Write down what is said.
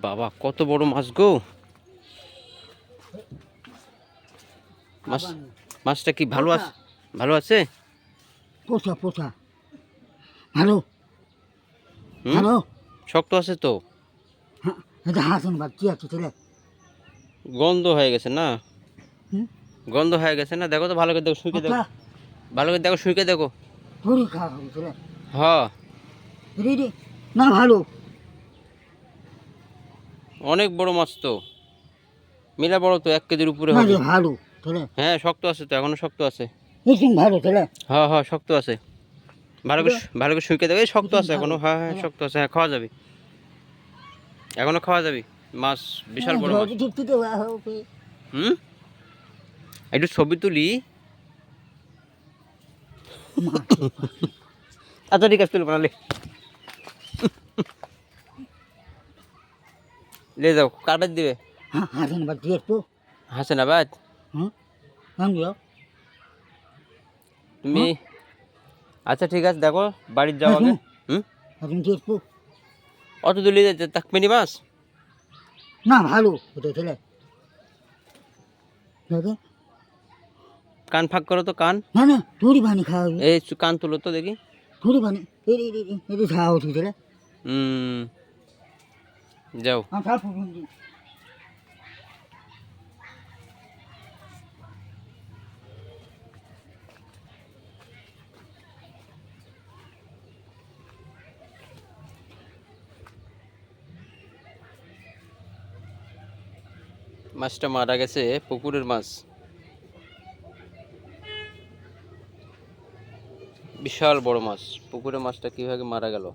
বাবা কত বড় মাছ গো। মাছটা কি ভালো আছে? ভালো আছে? পোষা পোষা ভালো ভালো শক্ত আছে তো। এটা হাসন বাচ্চি আছে ছেলে। গন্ধ হয়ে গেছে না? গন্ধ হয়ে গেছে না? দেখো তো ভালো করে দেখো, শুইকে দেখো, ভালো করে দেখো, শুইকে দেখো। হরি খাওয়া হবে ছেলে। হ্যাঁ রেডি না ভালো অনেক বড় মাছ তো, মিলা বড় তো, 1 কেজির উপরে না হবে। রে ভালো ছেলে। হ্যাঁ শক্ত আছে তো, এখনো শক্ত আছে। এরকম ভালো ছেলে। হ্যাঁ হ্যাঁ শক্ত আছে, ভালো করে শুইকে দেখো। এই শক্ত আছে এখনো। হ্যাঁ হ্যাঁ শক্ত আছে, হ্যাঁ খাওয়া যাবে, এখনো খাওয়া যাবে। মাছ বিশাল বড় মাছ। একটু ছবি তুলি। আচ্ছা ঠিক আছে, তুলব না, লে যাও। কার বাদ দিবে? হাসন বাচ্চি একটু হাসেনাবাদ। তুমি আচ্ছা ঠিক আছে, দেখো বাড়ির যাও আগে। অত দূর নিয়ে যেতে থাকবেনি মাছ? না ভালো ওটা ছেলে। কান ফাঁক করো তো, কান। না না থুড়ি পানি খাওয়া হবে। এই কান তুলো তো দেখি। থুড়ি পানি এটা খাওয়া হচ্ছে ছেলে। যাও। মাছটা মারা গেছে, পুকুরের মাছ, বিশাল বড় মাছ। পুকুরের মাছটা কিভাবে মারা গেল?